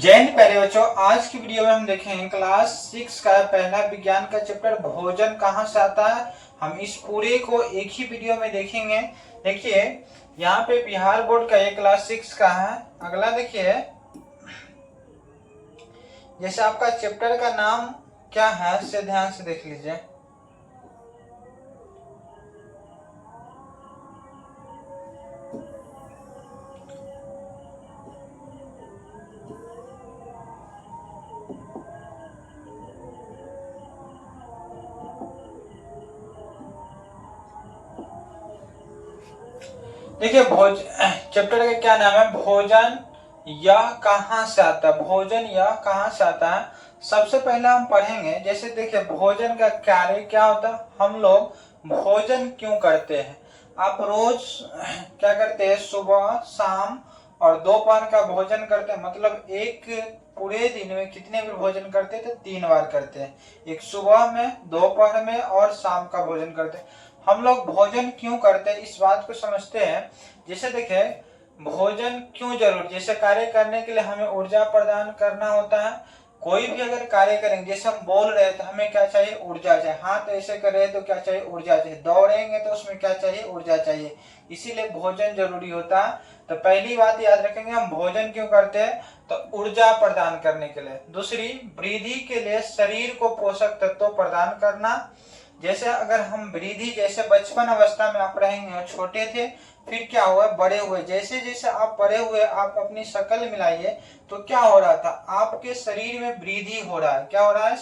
जय हिंद प्यारे बच्चों। आज की वीडियो में हम देखेंगे क्लास 6 का पहला विज्ञान का चैप्टर भोजन कहाँ से आता है। हम इस पूरे को एक ही वीडियो में देखेंगे। देखिए यहाँ पे बिहार बोर्ड का ये क्लास 6 का है। अगला देखिए, जैसे आपका चैप्टर का नाम क्या है से ध्यान से देख लीजिए। देखिए चैप्टर का क्या नाम है, भोजन यह कहाँ से आता है। भोजन यह कहाँ से आता है, सबसे पहले हम पढ़ेंगे। जैसे देखिए भोजन का कार्य क्या होता है, हम लोग भोजन क्यों करते हैं। आप रोज क्या करते हैं, सुबह शाम और दोपहर का भोजन करते हैं। मतलब एक पूरे दिन में कितने बार भोजन करते हैं, तो 3 बार करते हैं। एक सुबह में, दोपहर में और शाम का भोजन करते हैं। हम लोग भोजन क्यों करते हैं इस बात को समझते हैं। जैसे देखें भोजन क्यों जरूरी, जैसे कार्य करने के लिए हमें ऊर्जा प्रदान करना होता है। कोई भी अगर कार्य करेंगे, जैसे हम बोल रहे हैं तो हमें क्या चाहिए, ऊर्जा चाहिए। हाथ ऐसे कर रहे हैं तो क्या चाहिए, ऊर्जा चाहिए। दौड़ेंगे तो उसमें क्या चाहिए, ऊर्जा चाहिए। इसीलिए भोजन जरूरी होता है। तो पहली बात याद रखेंगे, हम भोजन क्यों करते हैं, तो ऊर्जा प्रदान करने के लिए। दूसरी, वृद्धि के लिए, शरीर को पोषक तत्व प्रदान करना। जैसे अगर हम वृद्धि, जैसे बचपन अवस्था में आप रहेंगे, छोटे थे, फिर क्या हुआ, बड़े हुए। जैसे जैसे आप बड़े हुए, आप अपनी शक्ल मिलाइए तो क्या हो रहा था, आपके शरीर में वृद्धि हो रहा है। क्या हो रहा है,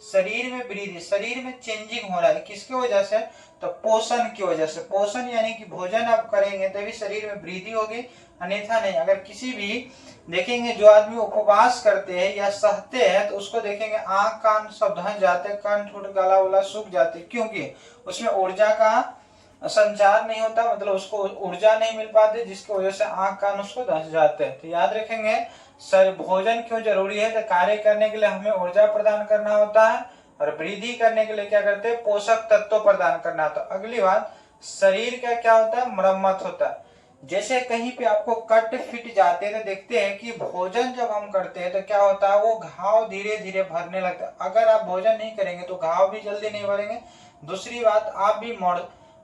शरीर में वृद्धि, शरीर में चेंजिंग हो रहा है। किसकी वजह से, तो पोषण की वजह से। पोषण यानी कि भोजन आप करेंगे तभी शरीर में वृद्धि होगी, अन्यथा नहीं। अगर किसी भी देखेंगे जो आदमी उपवास करते हैं या सहते हैं, तो उसको देखेंगे आंख कान सब धंस जाते, कंठ ठुट गला उला सूख जाते, क्योंकि उसमें ऊर्जा का संचार नहीं होता, मतलब उसको ऊर्जा नहीं मिल पाती, जिसकी वजह से आंख कान उसको धंस जाते हैं। तो याद रखेंगे सर भोजन क्यों जरूरी है, तो कार्य करने के लिए हमें ऊर्जा प्रदान करना होता है, और वृद्धि करने के लिए क्या करते हैं, पोषक तत्व प्रदान करना होता है। अगली बात, शरीर का क्या होता है, मरम्मत होता है। जैसे कहीं पे आपको कट फिट जाते हैं तो देखते हैं कि भोजन जब हम करते हैं तो क्या होता है, वो घाव धीरे धीरे भरने लगता है। अगर आप भोजन नहीं करेंगे तो घाव भी जल्दी नहीं भरेंगे। दूसरी बात, आप भी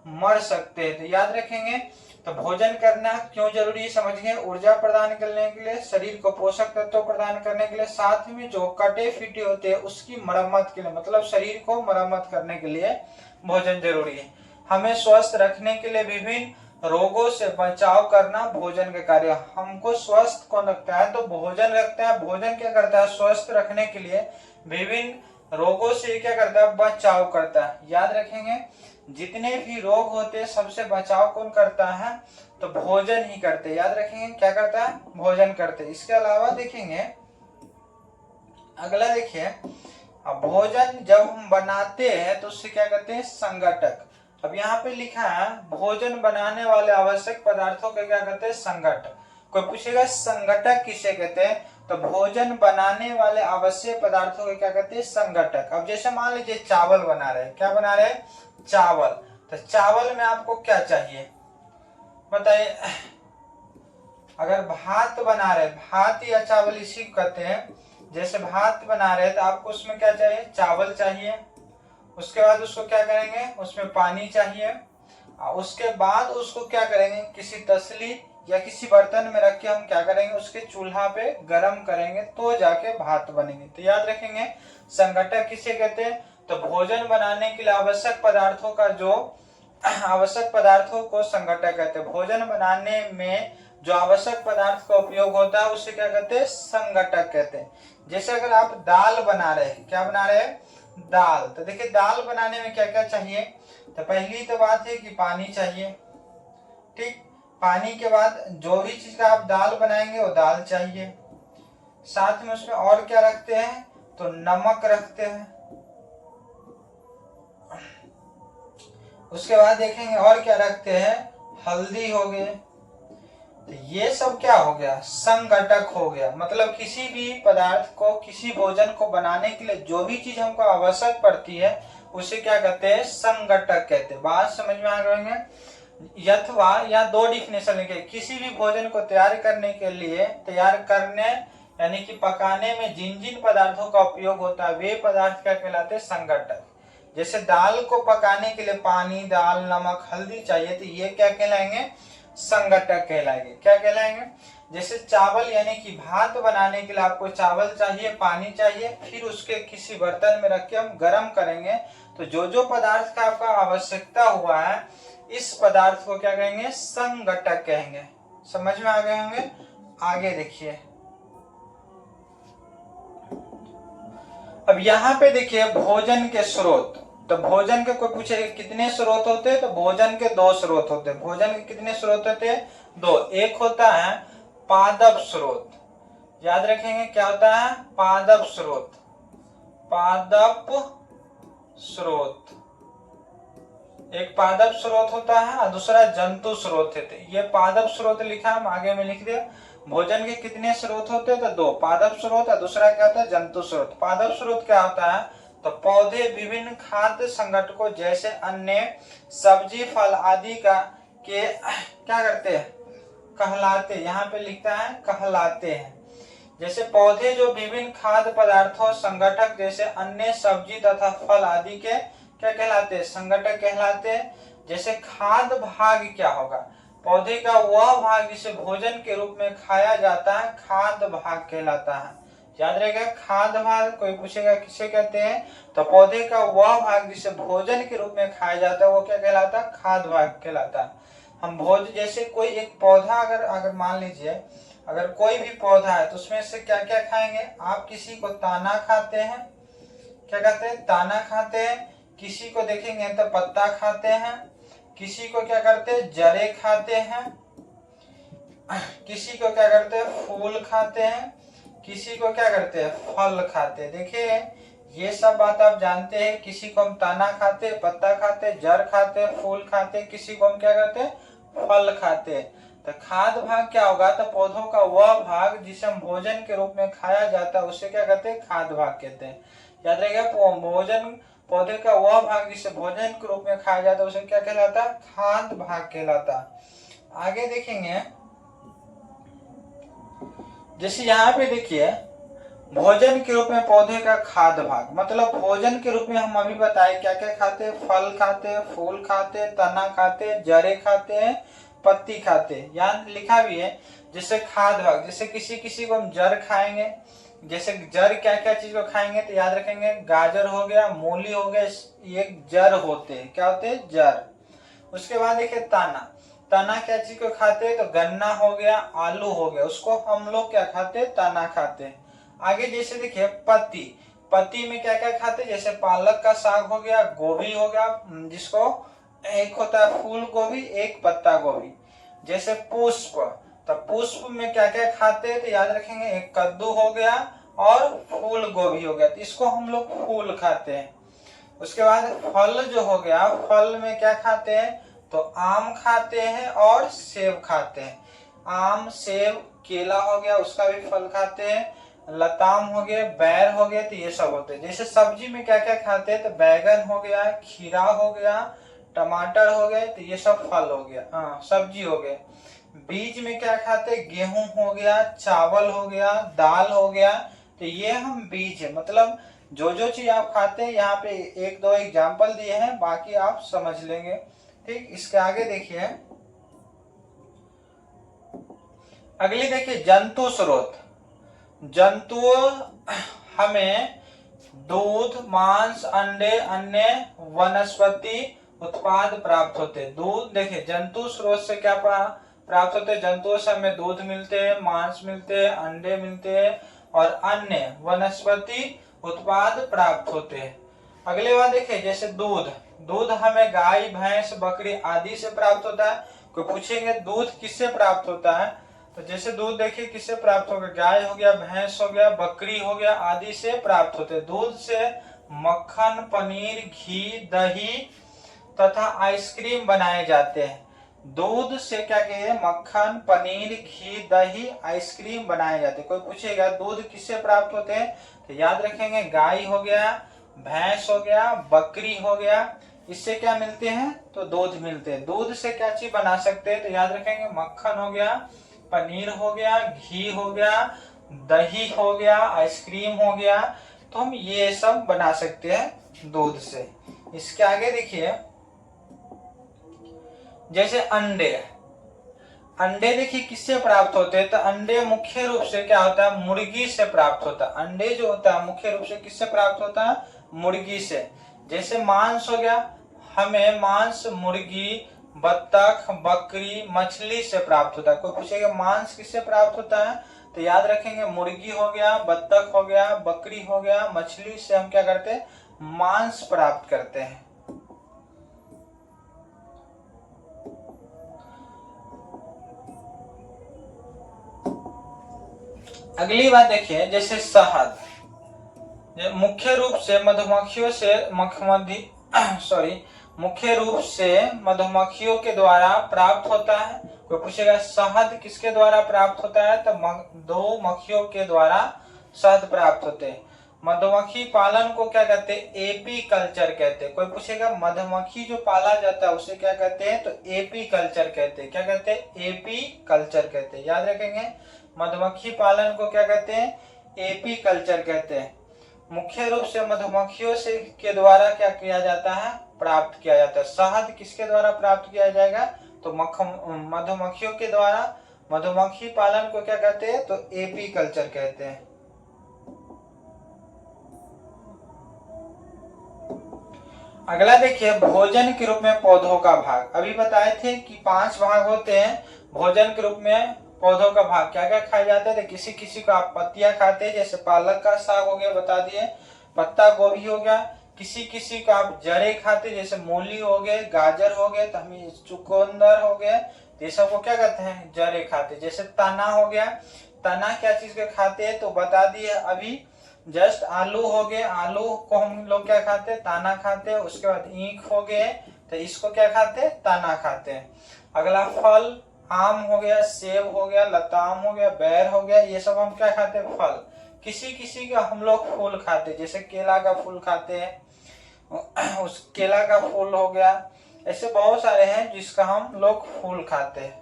मर सकते हैं। तो याद रखेंगे, तो भोजन करना क्यों जरूरी समझिए, ऊर्जा प्रदान करने के लिए, शरीर को पोषक तत्व प्रदान करने के लिए, साथ में जो कटे फिटे होते हैं उसकी मरम्मत के लिए, मतलब शरीर को मरम्मत करने के लिए भोजन जरूरी है। हमें स्वस्थ रखने के लिए, विभिन्न रोगों से बचाव करना भोजन का कार्य। हमको स्वस्थ कौन रखता है, तो भोजन रखता है। भोजन क्या करता है, स्वस्थ रखने के लिए विभिन्न रोगों से क्या करता है, बचाव करता है। याद रखेंगे जितने भी रोग होते हैं सबसे बचाव कौन करता है, तो भोजन ही करते। याद रखेंगे क्या करता है, भोजन करते। इसके अलावा देखेंगे अगला, देखिए भोजन जब हम बनाते हैं तो उससे क्या करते हैं, संघटक। अब यहाँ पे लिखा है भोजन बनाने वाले आवश्यक पदार्थों का क्या कहते हैं, संघटक। कोई पूछेगा संघटक किसे कहते हैं, तो भोजन बनाने वाले आवश्यक पदार्थों को क्या कहते हैं, संघटक। अब जैसे मान लीजिए चावल बना रहे हैं, क्या बना रहे हैं, चावल। तो चावल में आपको क्या चाहिए बताइए। अगर भात बना रहे, भात या चावल इसी को कहते हैं। जैसे भात बना रहे तो आपको उसमें क्या चाहिए, चावल चाहिए। उसके बाद उसको क्या करेंगे, उसमें पानी चाहिए। उसके बाद उसको क्या करेंगे, किसी तसली या किसी बर्तन में रख के हम क्या करेंगे, उसके चूल्हा पे गरम करेंगे तो जाके भात बनेंगे। तो याद रखेंगे संघटक किसे कहते हैं, तो भोजन बनाने के लिए आवश्यक पदार्थों का जो आवश्यक पदार्थों को संघटक कहते हैं। भोजन बनाने में जो आवश्यक पदार्थ का उपयोग होता है उसे क्या कहते हैं, संघटक कहते हैं। जैसे अगर आप दाल बना रहे हैं, क्या बना रहे हैं, दाल। तो देखिए दाल बनाने में क्या क्या चाहिए, तो पहली तो बात है कि पानी चाहिए। ठीक, पानी के बाद जो भी चीज का आप दाल बनाएंगे वो दाल चाहिए। साथ में उसमें और क्या रखते हैं, तो नमक रखते हैं। उसके बाद देखेंगे और क्या रखते हैं, हल्दी हो गए। तो ये सब क्या हो गया, संघटक हो गया। मतलब किसी भी पदार्थ को, किसी भोजन को बनाने के लिए जो भी चीज हमको आवश्यक पड़ती है उसे क्या कहते हैं, संघटक कहते हैं। बात समझ में आ गए। अथवा या दो डिफिनेशन लिखे, किसी भी भोजन को तैयार करने के लिए, तैयार करने यानी कि पकाने में जिन जिन पदार्थों का उपयोग होता है वे पदार्थ क्या कहलाते हैं, संघटक। जैसे दाल को पकाने के लिए पानी, दाल, नमक, हल्दी चाहिए, तो ये क्या कहलाएंगे, संघटक कहलाएंगे। क्या कहलाएंगे? जैसे चावल यानी कि भात बनाने के लिए आपको चावल चाहिए, पानी चाहिए, फिर उसके किसी बर्तन में रख के हम गर्म करेंगे, तो जो जो पदार्थ का आपका आवश्यकता हुआ है इस पदार्थ को क्या कहेंगे, संघटक कहेंगे। समझ में आ गए होंगे? आगे देखिए, अब यहाँ पे देखिए भोजन के स्रोत। तो भोजन के कोई पूछे कितने स्रोत होते हैं, तो भोजन के दो स्रोत होते हैं। भोजन के कितने स्रोत होते हैं? दो। एक होता है पादप स्रोत, याद रखेंगे क्या होता है, पादप स्रोत। पादप स्रोत एक पादप स्रोत होता है और दूसरा जंतु स्रोत है। ये पादप स्रोत लिखा, हम आगे में लिख दिया। भोजन के कितने स्रोत होते हैं, तो दो, पादप स्रोत और दूसरा क्या होता है, जंतु स्रोत। पादप स्रोत क्या होता है, तो पौधे विभिन्न खाद्य संघटकों जैसे अन्य सब्जी, फल आदि का के क्या करते हैं, कहलाते। यहाँ पे लिखता है कहलाते हैं। जैसे पौधे जो विभिन्न खाद्य पदार्थों संगठक जैसे अन्य सब्जी तथा फल आदि के क्या कहलाते हैं, संगठक कहलाते हैं। जैसे खाद्य भाग क्या होगा, पौधे का वह भाग जिसे भोजन के रूप में खाया जाता है खाद्य भाग कहलाता है। याद रहेगा, खाद्य भाग कोई पूछेगा किसे कहते हैं, तो पौधे का वह भाग जिसे भोजन के रूप में खाया जाता है वो क्या कहलाता है, खाद्य भाग कहलाता है। हम भोज जैसे कोई एक पौधा अगर मान लीजिए, अगर कोई भी पौधा है तो उसमें से क्या क्या खाएंगे आप, किसी को ताना खाते हैं, क्या कहते हैं, ताना खाते हैं। किसी को देखेंगे तो पत्ता खाते हैं, किसी को क्या करते हैं, जड़े खाते हैं, किसी को क्या करते हैं, फूल खाते हैं, किसी को क्या करते हैं, फल खाते हैं। देखिए ये सब बात आप जानते हैं, किसी को हम ताना खाते, पत्ता खाते, जड़ खाते, फूल खाते, किसी को हम क्या करते हैं, फल खाते। तो खाद्य भाग क्या होगा, तो पौधों का वह भाग जिसे हम भोजन के रूप में खाया जाता है उसे क्या कहते हैं, खाद्य भाग कहते हैं। याद रहेगा, भोजन पौधे का वह भाग जिसे भोजन के रूप में खाया जाता है उसे क्या कहलाता है, खाद्य भाग कहलाता। आगे देखेंगे, जैसे यहाँ पे देखिए भोजन के रूप में पौधे का खाद्य भाग, मतलब भोजन के रूप में हम अभी बताए क्या क्या खाते, फल खाते, फूल खाते, तना खाते, जड़े खाते हैं, पत्ती खाते। यहाँ लिखा भी है जैसे खाद्य भाग, जैसे किसी किसी को हम जड़ खाएंगे। जैसे जड़ क्या क्या चीज को खाएंगे, तो याद रखेंगे गाजर हो गया, मूली हो गया, ये जड़ होते हैं, क्या होते हैं, जड़। उसके बाद देखिए तना, तना क्या चीज को खाते हैं, तो गन्ना हो गया, आलू हो गया, उसको हम लोग क्या खाते हैं, तना खाते हैं। आगे जैसे देखिए पत्ती, पत्ती में क्या क्या खाते हैं, जैसे पालक का साग हो गया, गोभी हो गया, जिसको एक होता है फूल गोभी, एक पत्ता गोभी। जैसे पुष्प, तो पुष्प में क्या क्या खाते हैं, तो याद रखेंगे एक कद्दू हो गया और फूल गोभी हो गया, तो इसको हम लोग फूल खाते हैं। उसके बाद फल जो हो गया, फल में क्या खाते हैं, तो आम खाते हैं और सेब खाते हैं। आम, सेब, केला हो गया, उसका भी फल खाते हैं। लताम हो गया, बैर हो गया, तो ये सब होते हैं। जैसे सब्जी में क्या क्या खाते हैं, तो बैगन हो गया, खीरा हो गया, टमाटर हो गए, तो ये सब फल हो गया, हाँ सब्जी हो गए। बीज में क्या खाते हैं, गेहूं हो गया, चावल हो गया, दाल हो गया, तो ये हम बीज है। मतलब जो जो चीज आप खाते हैं यहाँ पे एक दो एग्जाम्पल दिए हैं, बाकी आप समझ लेंगे। ठीक, इसके आगे देखिए, अगली देखिए जंतु स्रोत। जंतु हमें दूध, मांस, अंडे, अन्य वनस्पति उत्पाद प्राप्त होते हैं। दूध देखिए जंतु स्रोत से क्या प्राप्त होते हैं, जंतुओं से हमें दूध मिलते हैं, मांस मिलते हैं, अंडे मिलते हैं और अन्य वनस्पति उत्पाद प्राप्त होते हैं। अगले बात देखिए, जैसे दूध, दूध हमें गाय, भैंस, बकरी आदि से प्राप्त होता है। कोई पूछेंगे दूध किससे प्राप्त होता है, तो जैसे दूध देखिए किससे प्राप्त होगा, गाय हो गया, भैंस हो गया, बकरी हो गया आदि से प्राप्त होते हैं। दूध से मक्खन, पनीर, घी, दही तथा आइसक्रीम बनाए जाते हैं। दूध से क्या कहिए, मक्खन, पनीर, घी, दही, आइसक्रीम बनाए जाते हैं। कोई पूछेगा दूध किससे प्राप्त होते हैं, तो याद रखेंगे गाय हो गया, भैंस हो गया, बकरी हो गया, इससे क्या मिलते हैं, तो दूध मिलते हैं। दूध से क्या चीज बना सकते हैं, तो याद रखेंगे मक्खन हो गया, पनीर हो गया, घी हो गया, दही हो गया, आइसक्रीम हो गया, तो हम ये सब बना सकते हैं दूध से। इसके आगे देखिए, जैसे अंडे, अंडे देखिए किससे प्राप्त होते हैं, तो अंडे मुख्य रूप से क्या होता है, मुर्गी से प्राप्त होता है। अंडे जो होता है मुख्य रूप से किससे प्राप्त होता है, मुर्गी से। जैसे मांस हो गया, हमें मांस मुर्गी, बत्तख, बकरी, मछली से प्राप्त होता है। कोई पूछेगा मांस किससे प्राप्त होता है, तो याद रखेंगे मुर्गी हो गया, बत्तख हो गया, बकरी हो गया, मछली से हम क्या करते हैं, मांस प्राप्त करते हैं। अगली बात देखिए, जैसे शहद, मुख्य रूप से मधुमक्खियों से मुख्य रूप से मधुमक्खियों के द्वारा प्राप्त होता है। कोई पूछेगा शहद किसके द्वारा प्राप्त होता है, तो दो मक्खियों के द्वारा शहद प्राप्त होते हैं। मधुमक्खी पालन को क्या कहते हैं, एपी कल्चर कहते हैं। कोई पूछेगा मधुमक्खी जो पाला जाता है उसे क्या कहते हैं, तो एपी कल्चर कहते हैं। क्या कहते हैं, एपी कल्चर कहते हैं। याद रखेंगे, मधुमक्खी पालन को क्या कहते हैं, एपी कल्चर कहते हैं। मुख्य रूप से मधुमक्खियों से के द्वारा क्या किया जाता है, प्राप्त किया जाता है। शहद किसके द्वारा प्राप्त किया जाएगा, तो मधुमक्खियों के द्वारा। मधुमक्खी पालन को क्या कहते हैं, तो एपी कल्चर कहते हैं। अगला देखिए, भोजन के रूप में पौधों का भाग। अभी बताए थे कि 5 भाग होते हैं भोजन के रूप में पौधों का भाग। क्या क्या खाए जाते हैं, किसी किसी को आप पत्तियां खाते हैं, जैसे पालक का साग हो गया, बता दिए, पत्ता गोभी हो गया। किसी किसी को आप जड़े खाते, जैसे मूली हो गए, गाजर हो गए, तो हम चुकंदर हो गए, ये सब को क्या कहते हैं, जड़े खाते। जैसे तना हो गया, तना क्या चीज के खाते हैं, तो बता दिए अभी जस्ट। आलू हो गए, आलू को हम लोग क्या खाते हैं, ताना खाते हैं। उसके बाद ईख हो गए, तो इसको क्या खाते हैं, ताना खाते हैं। अगला फल, आम हो गया, सेब हो गया, लताम हो गया, बैर हो गया, ये सब हम क्या खाते हैं, फल। किसी किसी का हम लोग फूल खाते हैं, जैसे केला का फूल खाते हैं, उस केला का फूल हो गया। ऐसे बहुत सारे हैं जिसका हम लोग फूल खाते हैं।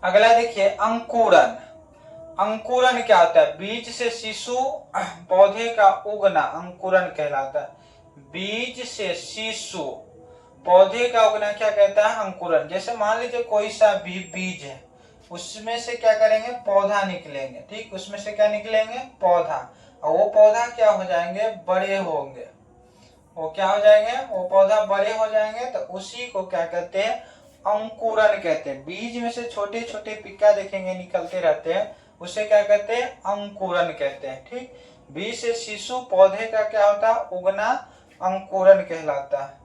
अगला देखिए, अंकुरन। अंकुरन क्या होता है, बीज से शिशु पौधे का उगना अंकुरन कहलाता है। बीज से शिशु पौधे का उगना क्या कहता है, अंकुरन। जैसे मान लीजिए कोई सा भी बीज है, उसमें से क्या करेंगे, पौधा निकलेंगे। ठीक, उसमें से क्या निकलेंगे, पौधा। और वो पौधा क्या हो जाएंगे, बड़े होंगे। वो क्या हो जाएंगे, वो पौधा बड़े हो जाएंगे, तो उसी को क्या कहते हैं, अंकुरन कहते हैं। बीज में से छोटे छोटे पिक्का देखेंगे निकलते रहते हैं, उसे क्या कहते हैं, अंकुरन कहते हैं। ठीक, बीज से शिशु पौधे का क्या होता है, उगना अंकुरन कहलाता है।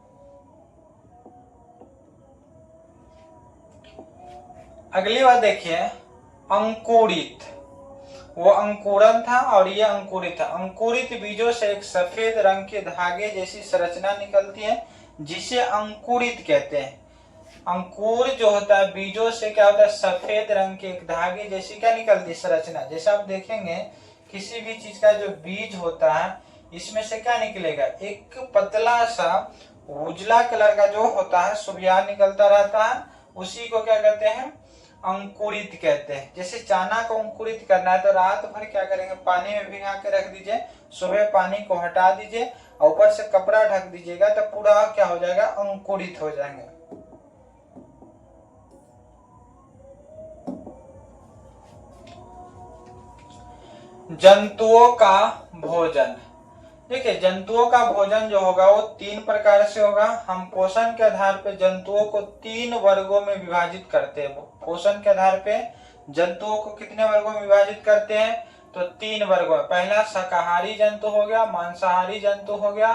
अगली बात देखिए, अंकुरित। वो अंकुरन था और ये अंकुरित था। अंकुरित बीजों से एक सफेद रंग के धागे जैसी संरचना निकलती है, जिसे अंकुरित कहते हैं। अंकुर जो होता है, बीजों से क्या होता है, सफेद रंग के एक धागे जैसी क्या निकलती है, संरचना। जैसे आप देखेंगे किसी भी चीज का जो बीज होता है, इसमें से क्या निकलेगा, एक पतला सा उजला कलर का जो होता है सुबियार निकलता रहता है, उसी को क्या कहते हैं, अंकुरित कहते हैं। जैसे चना को अंकुरित करना है, तो रात भर क्या करेंगे, पानी में भिगा के रख दीजिए, सुबह पानी को हटा दीजिए और ऊपर से कपड़ा ढक दीजिएगा, तो पूरा क्या हो जाएगा, अंकुरित हो जाएंगे। जंतुओं का भोजन। देखिए, जंतुओं का भोजन जो होगा वो 3 प्रकार से होगा। हम पोषण के आधार पे जंतुओं को 3 वर्गों में विभाजित करते हैं। पोषण के आधार पे जंतुओं को कितने वर्गों में विभाजित करते हैं, तो 3 वर्गों में। पहला शाकाहारी जंतु हो गया, मांसाहारी जंतु हो गया,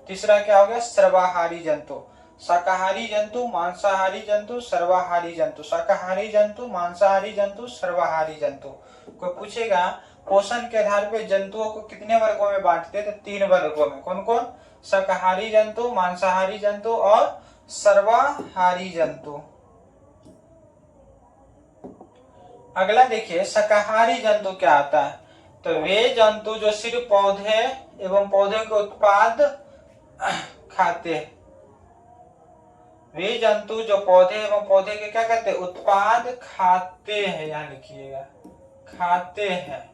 तीसरा क्या हो गया, सर्वाहारी जंतु। शाकाहारी जंतु, मांसाहारी जंतु, सर्वाहारी जंतु। शाकाहारी जंतु, मांसाहारी जंतु, सर्वाहारी जंतु। कोई पूछेगा पोषण के आधार पे जंतुओं को कितने वर्गों में बांटते हैं, तो 3 वर्गों में। कौन कौन, शाकाहारी जंतु, मांसाहारी जंतु और सर्वाहारी जंतु। अगला देखिए, शाकाहारी जंतु क्या आता है, तो वे जंतु जो सिर्फ पौधे एवं पौधे के उत्पाद खाते हैं। वे जंतु जो पौधे एवं पौधे के क्या कहते हैं उत्पाद खाते हैं, यहाँ लिखिएगा खाते हैं,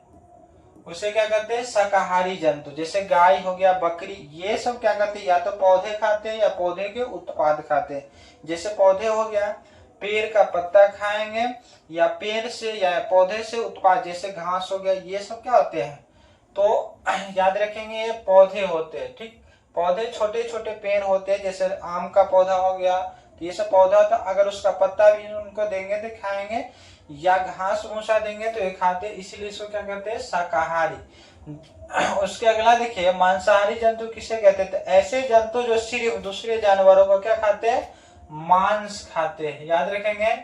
उसे क्या कहते हैं शाकाहारी जंतु। जैसे गाय हो गया, बकरी, ये सब क्या करते हैं या तो पौधे खाते हैं या पौधे के उत्पाद खाते हैं। जैसे पौधे हो गया, पेड़ का पत्ता खाएंगे या पेड़ से या पौधे से उत्पाद जैसे घास हो गया, ये सब क्या होते हैं तो याद रखेंगे ये पौधे होते हैं। ठीक, पौधे छोटे छोटे पेड़ होते हैं, जैसे आम का पौधा हो गया, तो ये सब पौधा होता है। अगर उसका पत्ता भी उनको देंगे तो खाएंगे, या घास भूसा देंगे तो ये खाते, इसीलिए इसको क्या कहते हैं शाकाहारी। उसके अगला देखिए मांसाहारी जंतु किसे कहते हैं, तो ऐसे जंतु जो सिर्फ दूसरे जानवरों को क्या खाते हैं मांस खाते हैं। याद रखेंगे,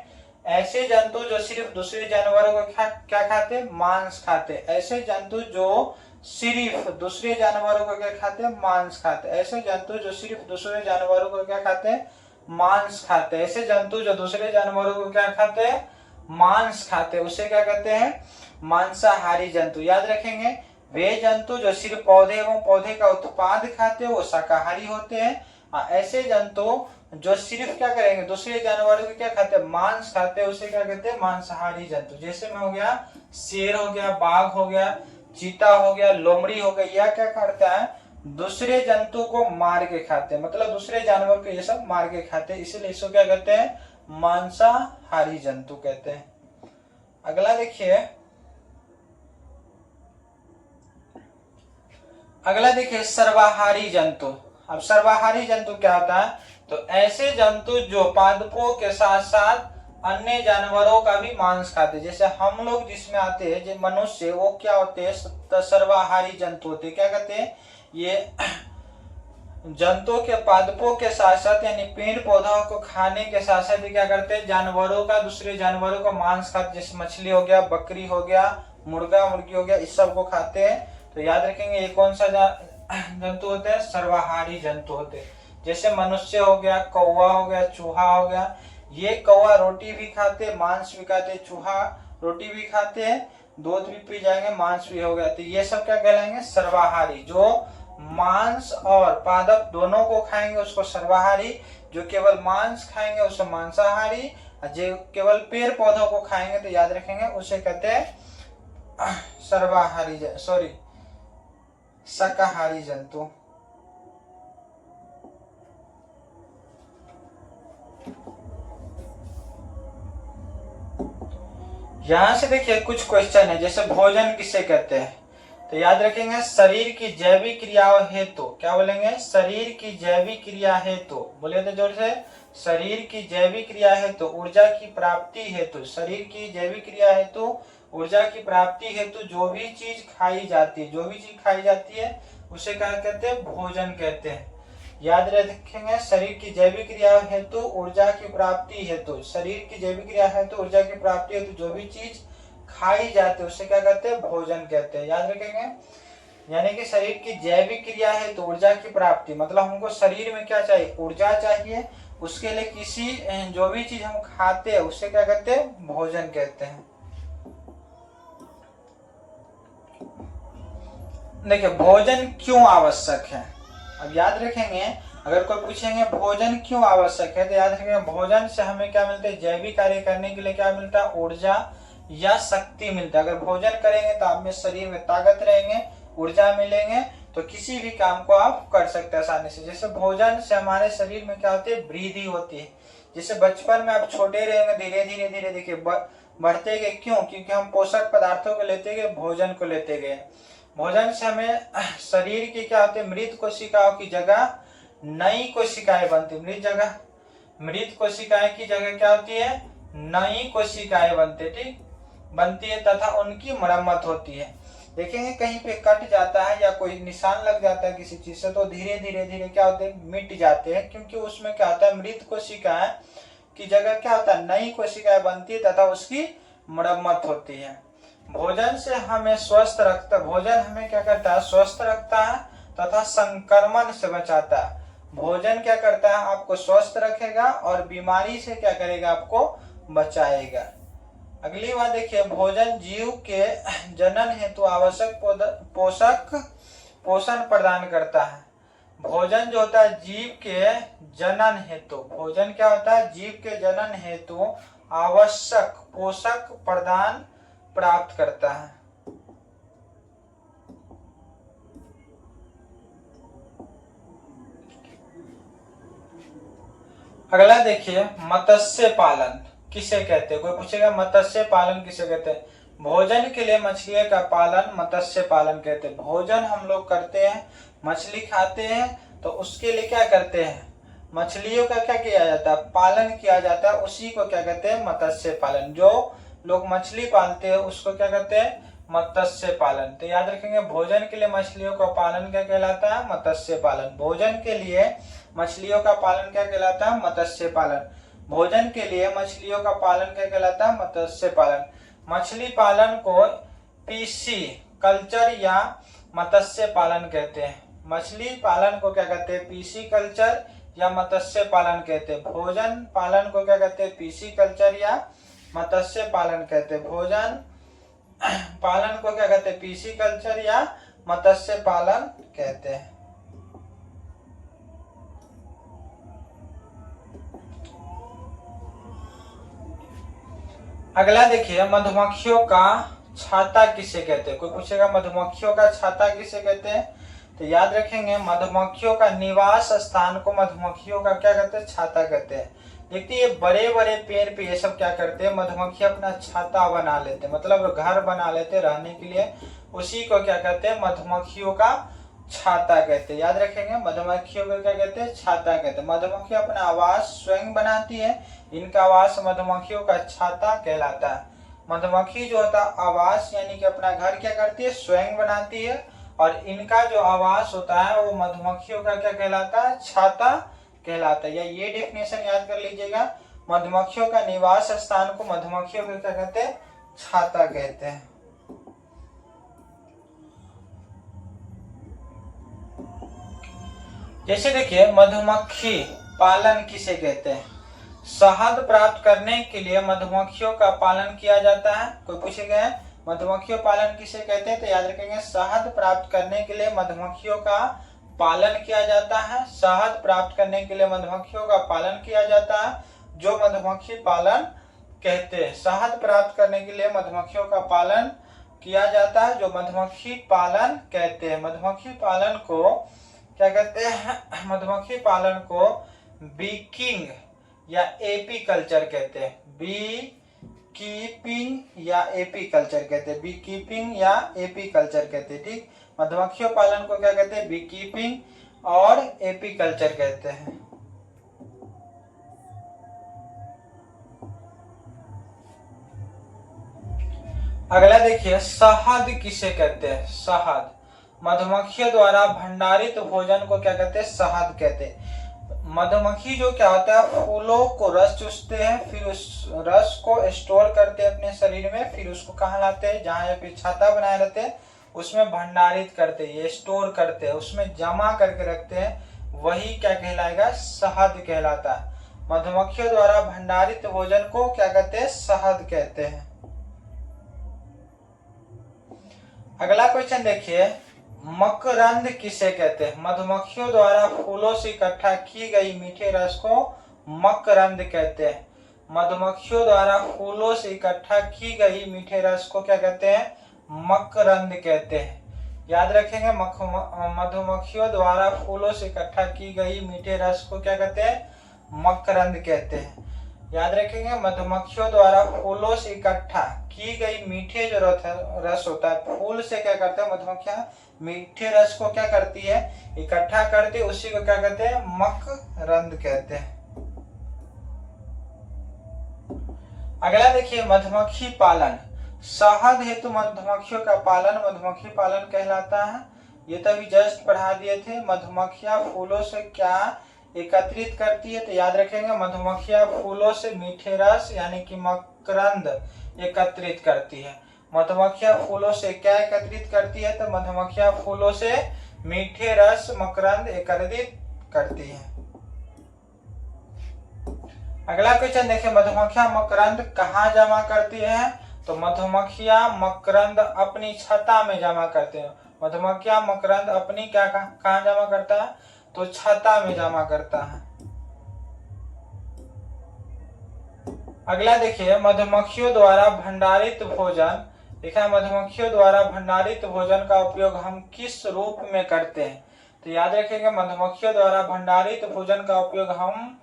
ऐसे जंतु जो सिर्फ दूसरे जानवरों को क्या खाते हैं मांस खाते हैं। ऐसे जंतु जो सिर्फ दूसरे जानवरों को क्या खाते हैं मांस खाते हैं। ऐसे जंतु जो सिर्फ दूसरे जानवरों को क्या खाते हैं मांस खाते हैं। ऐसे जंतु जो दूसरे जानवरों को क्या खाते हैं मांस खाते हैं, उसे क्या कहते हैं मांसाहारी जंतु। याद रखेंगे, वे जंतु जो सिर्फ पौधे एवं पौधे का उत्पाद खाते हैं वो शाकाहारी होते हैं। ऐसे जंतु जो सिर्फ क्या करेंगे दूसरे जानवरों को क्या खाते हैं मांस खाते हैं, उसे क्या कहते हैं मांसाहारी जंतु। जैसे में हो गया शेर हो गया, बाघ हो गया, चीता हो गया, लोमड़ी हो गई, यह क्या करता है दूसरे जंतु को मार के खाते हैं, मतलब दूसरे जानवर को ये सब मार के खाते हैं, इसीलिए इसको क्या कहते हैं मांसाहारी जंतु कहते हैं। अगला देखिए, अगला देखिए सर्वाहारी जंतु। अब सर्वाहारी जंतु क्या होता है, तो ऐसे जंतु जो पादपों के साथ साथ अन्य जानवरों का भी मांस खाते हैं। जैसे हम लोग जिसमें आते हैं जो मनुष्य, वो क्या होते हैं सर्वाहारी जंतु होते हैं। क्या कहते हैं ये जंतुओं के पादपों के साथ साथ यानी पेड़ पौधों को खाने के साथ साथ क्या करते हैं जानवरों का दूसरे जानवरों का मांस खाते, जैसे मछली हो गया, बकरी हो गया, मुर्गा मुर्गी हो गया, इस सब को खाते हैं। तो याद रखेंगे ये कौन सा जंतु होते हैं सर्वाहारी जंतु होते हैं। जैसे मनुष्य हो गया, कौवा हो गया, चूहा हो गया, ये कौवा रोटी भी खाते मांस भी खाते, चूहा रोटी भी खाते हैं, दूध भी पी जाएंगे, मांस भी हो गया, तो ये सब क्या कहलाएंगे सर्वाहारी। जो मांस और पादप दोनों को खाएंगे उसको सर्वाहारी, जो केवल मांस खाएंगे उसे मांसाहारी, जो केवल पेड़ पौधों को खाएंगे तो याद रखेंगे उसे कहते हैं सर्वाहारी शाकाहारी जंतु। यहां से देखिए कुछ क्वेश्चन है, जैसे भोजन किसे कहते हैं, तो याद रखेंगे शरीर की जैविक क्रियाओं हेतु, क्या बोलेंगे शरीर की जैविक क्रिया हेतु, बोले तो जोर से शरीर की जैविक क्रिया हेतु ऊर्जा की प्राप्ति हेतु, शरीर की जैविक क्रिया हेतु ऊर्जा की प्राप्ति हेतु जो भी चीज खाई जाती है, जो भी चीज खाई जाती है उसे क्या कहते हैं भोजन कहते हैं। याद रखेंगे शरीर की जैविक क्रिया हेतु ऊर्जा की प्राप्ति हेतु, शरीर की जैविक क्रिया हेतु ऊर्जा की प्राप्ति हेतु जो भी चीज खाई जाती है उसे क्या कहते हैं भोजन कहते हैं। याद रखेंगे, यानी कि शरीर की जैविक क्रिया है तो ऊर्जा की प्राप्ति, मतलब हमको शरीर में क्या चाहिए ऊर्जा चाहिए, उसके लिए किसी जो भी चीज हम खाते हैं उसे क्या कहते हैं भोजन कहते हैं। देखिए भोजन क्यों आवश्यक है, अब याद रखेंगे अगर कोई पूछेंगे भोजन क्यों आवश्यक है तो याद रखेंगे भोजन से हमें क्या मिलता है जैविक कार्य करने के लिए क्या मिलता है ऊर्जा या शक्ति मिलता है। अगर भोजन करेंगे तो आप में शरीर में ताकत रहेंगे, ऊर्जा मिलेंगे, तो किसी भी काम को आप कर सकते हैं आसानी से। जैसे भोजन से हमारे शरीर में क्या होती है वृद्धि होती है। जैसे बचपन में आप छोटे रहेंगे धीरे धीरे धीरे देखिए बढ़ते गए, क्यों क्योंकि हम पोषक पदार्थों को लेते गए, भोजन को लेते गए। भोजन से हमें शरीर की क्या होती है मृत कोशिकाओं की जगह नई कोशिकाएं बनती, मृत कोशिकाएं की जगह क्या होती है नई कोशिकाएं बनती, ठीक बनती है तथा उनकी मरम्मत होती है। देखेंगे कहीं पे कट जाता है या कोई निशान लग जाता है किसी चीज से तो धीरे धीरे धीरे क्या होते हैं मिट जाते हैं, क्योंकि उसमें क्या होता है मृत कोशिकाएं की जगह क्या होता है नई कोशिकाएं बनती है तथा उसकी मरम्मत होती है। भोजन से हमें स्वस्थ रखता, भोजन हमें क्या करता है स्वस्थ रखता है तथा संक्रमण से बचाता है। भोजन क्या करता है आपको स्वस्थ रखेगा और बीमारी से क्या करेगा आपको बचाएगा। अगली बात देखिए भोजन जीव के जनन हेतु आवश्यक पोषण प्रदान करता है। भोजन जो होता है जीव के जनन हेतु, भोजन क्या होता है, जीव के जनन हेतु आवश्यक पोषक प्रदान प्राप्त करता है। अगला देखिए, मत्स्य पालन किसे कहते हैं, कोई पूछेगा मत्स्य पालन किसे कहते हैं। भोजन के लिए मछली का पालन मत्स्य पालन कहते हैं। भोजन हम लोग करते हैं, मछली खाते हैं, तो उसके लिए क्या करते हैं, मछलियों का क्या किया जाता है, पालन किया जाता है, उसी को क्या कहते हैं, मत्स्य पालन। जो लोग मछली पालते हैं उसको क्या कहते हैं, मत्स्य पालन। तो याद रखेंगे, भोजन के लिए मछलियों का पालन क्या कहलाता है, मत्स्य पालन। भोजन के लिए मछलियों का पालन क्या कहलाता है, मत्स्य पालन। भोजन के लिए मछलियों का पालन क्या कहलाता है, मत्स्य पालन। मछली पालन को पीसी कल्चर या मत्स्य पालन कहते हैं। मछली पालन को क्या कहते हैं, पीसी कल्चर या मत्स्य पालन कहते हैं। भोजन पालन को क्या कहते हैं, पीसी कल्चर या मत्स्य पालन कहते हैं। भोजन पालन को क्या कहते हैं, पीसी कल्चर या मत्स्य पालन कहते हैं। अगला देखिए, मधुमक्खियों का छाता किसे कहते हैं। कोई पूछेगा मधुमक्खियों का छाता किसे कहते हैं, तो याद रखेंगे मधुमक्खियों का निवास स्थान को मधुमक्खियों का क्या कहते हैं, छाता कहते हैं। देखिए ये बड़े बड़े पेड़ पे ये सब क्या करते हैं, मधुमक्खी अपना छाता बना लेते हैं, मतलब घर बना लेते हैं रहने के लिए, उसी को क्या कहते हैं, मधुमक्खियों का छाता कहते हैं। याद रखेंगे, मधुमक्खियों को क्या कहते हैं, छाता कहते हैं। मधुमक्खी अपना आवास स्वयं बनाती है, इनका आवास मधुमक्खियों का छाता कहलाता है। मधुमक्खी जो होता है आवास यानी कि अपना घर क्या करती है, स्वयं बनाती है, और इनका जो आवास होता है वो मधुमक्खियों का क्या कहलाता है, छाता कहलाता है। या ये डेफिनेशन याद कर लीजिएगा, मधुमक्खियों का निवास स्थान को मधुमक्खियों को क्या कहते हैं, छाता कहते हैं। जैसे देखिए, मधुमक्खी पालन किसे कहते हैं। शहद प्राप्त करने के लिए मधुमक्खियों का पालन किया जाता है। कोई पूछेगा मधुमक्खियों पालन किसे कहते हैं, तो याद रखेंगे शहद प्राप्त करने के लिए मधुमक्खियों का पालन किया जाता है। शहद प्राप्त करने के लिए मधुमक्खियों का पालन किया जाता है, जो मधुमक्खी पालन कहते हैं। शहद प्राप्त करने के लिए मधुमक्खियों का पालन किया जाता है, जो मधुमक्खी पालन कहते हैं। मधुमक्खी पालन को क्या कहते हैं, मधुमक्खी पालन को बीकिंग या एपी कल्चर कहते हैं। बी कीपिंग या एपी कल्चर कहते हैं, बी कीपिंग या एपी कल्चर कहते हैं। ठीक, मधुमक्खियों पालन को क्या कहते हैं, बी कीपिंग और एपी कल्चर कहते हैं। अगला देखिए, शहद किसे कहते हैं। शहद, मधुमक्खियों द्वारा भंडारित भोजन को क्या कहते हैं, शहद कहते हैं। मधुमक्खी जो क्या होता है, फूलों को रस चूसते हैं, फिर उस रस को स्टोर करते हैं अपने शरीर में, फिर उसको कहाँ लाते हैं, जहाँ यहाँ पे छाता बनाए रहते हैं उसमें भंडारित करते हैं, ये स्टोर करते हैं, उसमें जमा करके रखते हैं, वही क्या कहलाएगा, शहद कहलाता है। मधुमक्खियों द्वारा भंडारित भोजन को क्या कहते हैं, शहद कहते हैं। अगला क्वेश्चन देखिए, मकरंद किसे कहते हैं। मधुमक्खियों द्वारा फूलों से इकट्ठा की गई मीठे रस को मकरंद कहते हैं। मधुमक्खियों द्वारा फूलों से इकट्ठा की गई मीठे रस को क्या कहते हैं, मकरंद कहते हैं। याद रखेंगे, मधुमक्खियों द्वारा फूलों से इकट्ठा की गई मीठे रस को क्या कहते हैं, मकरंद कहते हैं। याद रखेंगे, मधुमक्खियों द्वारा फूलों से इकट्ठा की गई मीठे जो रस होता है, फूल से क्या करते हैं मधुमक्खियां, मीठे रस को क्या करती है, इकट्ठा करती है, उसी को क्या कहते हैं, मकरंद कहते हैं। अगला देखिए, मधुमक्खी पालन। शहद हेतु मधुमक्खियों का पालन मधुमक्खी पालन कहलाता है। ये तो अभी जस्ट पढ़ा दिए थे। मधुमक्खियां फूलों से क्या एकत्रित करती है, तो याद रखेंगे मधुमक्खियां फूलों से मीठे रस यानी कि मकरंद एकत्रित करती है। मधुमक्खियां फूलों से क्या एकत्रित करती है, तो मधुमक्खियां फूलों से मीठे रस मकरंद एकत्रित करती है। अगला क्वेश्चन देखिए, मधुमक्खियां मकरंद कहाँ जमा करती है, तो मधुमक्खियां मकरंद अपनी छत्ता में जमा करते हैं। मधुमक्खियां मकरंद अपनी क्या कहाँ जमा करता है, तो छत्ता में जमा करता है। अगला देखिए, मधुमक्खियों द्वारा भंडारित भोजन। देखा, मधुमक्खियों द्वारा भंडारित भोजन का उपयोग हम किस रूप में करते हैं? तो याद रखिएगा, मधुमक्खियों द्वारा भंडारित भोजन का उपयोग हम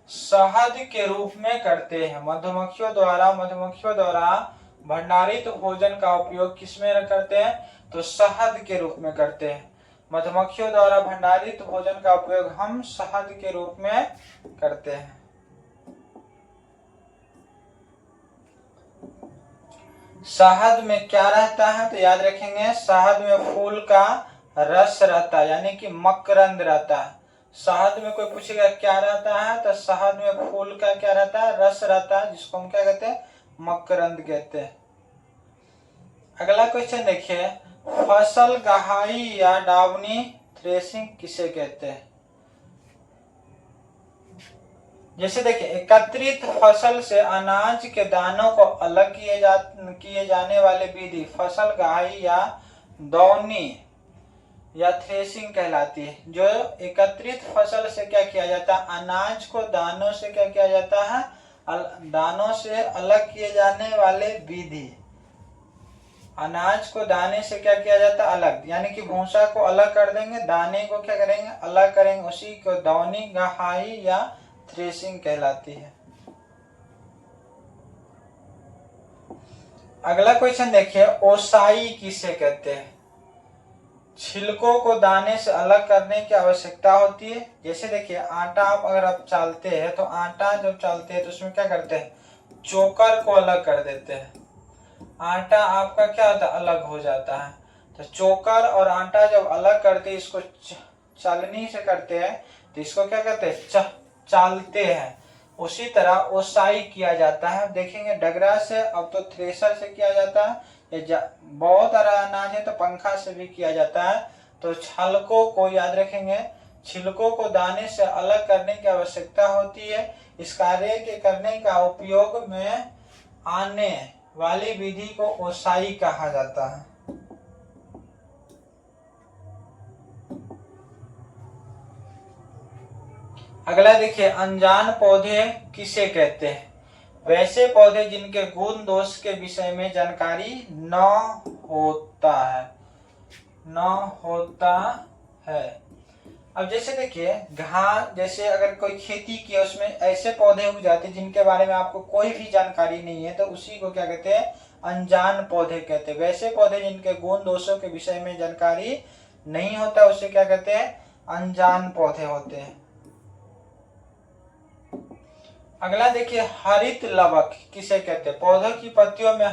शहद के रूप में करते हैं। मधुमक्खियों द्वारा भंडारित भोजन का उपयोग किस में करते हैं? तो शहद के रूप में करते हैं। मधुमक्खियों द्वारा भंडारित भोजन का उपयोग हम शहद के रूप में करते हैं। शहद में क्या रहता है? तो याद रखेंगे, शहद में फूल का रस रहता है, यानी कि मकरंद रहता है। शहद में कोई पूछेगा क्या रहता है, तो शहद में फूल का क्या रहता है? रस रहता है, जिसको हम क्या कहते हैं? मकरंद कहते हैं। अगला क्वेश्चन देखिए, फसल गहाई या डावनी थ्रेसिंग किसे कहते हैं? जैसे देखिए, एकत्रित फसल से अनाज के दानों को अलग किए जाने वाले विधि फसल गहाई या दौनी या थ्रेसिंग कहलाती है। जो एकत्रित फसल से क्या किया जाता है? अनाज को दानों से क्या किया जाता है? दानों से अलग किए जाने वाले विधि। अनाज को दाने से क्या किया जाता है? अलग, यानी कि भूसा को अलग कर देंगे, दाने को क्या करेंगे? अलग करेंगे। उसी को दौनी, गहाई या थ्रेसिंग कहलाती है। अगला क्वेश्चन देखिए, ओसाई किसे कहते हैं? छिलकों को दाने से अलग करने की आवश्यकता होती है। जैसे देखिए, आटा अगर आप चालते हैं तो आटा जब चालते हैं तो उसमें क्या करते हैं? चोकर को अलग कर देते हैं। आटा आपका क्या होता है? अलग हो जाता है। तो चोकर और आटा जब अलग करते हैं, इसको चालनी से करते हैं, तो इसको क्या कहते हैं? चालते हैं। उसी तरह ओसाई किया जाता है। देखेंगे डगरा से, अब तो थ्रेसर से किया जाता है। बहुत सारा अनाज है तो पंखा से भी किया जाता है। तो छिलकों को याद रखेंगे, छिलकों को दाने से अलग करने की आवश्यकता होती है। इस कार्य के करने का उपयोग में आने वाली विधि को ओसाई कहा जाता है। अगला देखिए, अनजान पौधे किसे कहते हैं? वैसे पौधे जिनके गुण दोष के विषय में जानकारी न होता है। अब जैसे देखिए, घास, जैसे अगर कोई खेती की है, उसमें ऐसे पौधे उग जाते हैं जिनके बारे में आपको कोई भी जानकारी नहीं है, तो उसी को क्या कहते हैं? अनजान पौधे कहते हैं। वैसे पौधे जिनके गुण दोषों के विषय में जानकारी नहीं होता, उसे क्या कहते हैं? अनजान पौधे होते हैं। अगला देखिए, हरित लवक किसे कहते हैं? पौधों की पत्तियों में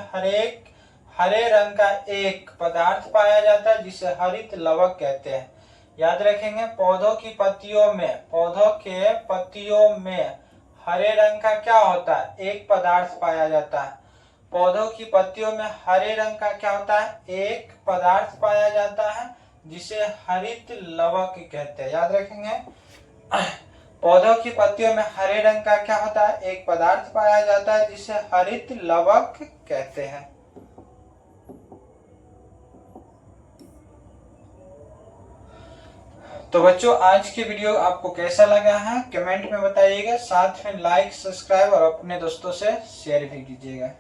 हरे रंग का एक पदार्थ पाया जाता है, जिसे हरित लवक कहते हैं। याद रखेंगे, पौधों के पत्तियों में हरे रंग का क्या होता है? एक पदार्थ पाया जाता है। पौधों की पत्तियों में हरे रंग का क्या होता है? एक पदार्थ पाया जाता है, जिसे हरित लवक कहते हैं। याद रखेंगे, पौधों की पत्तियों में हरे रंग का क्या होता है? एक पदार्थ पाया जाता है, जिसे हरित लवक कहते हैं। तो बच्चों, आज की वीडियो आपको कैसा लगा है कमेंट में बताइएगा। साथ में लाइक, सब्सक्राइब और अपने दोस्तों से शेयर भी कीजिएगा।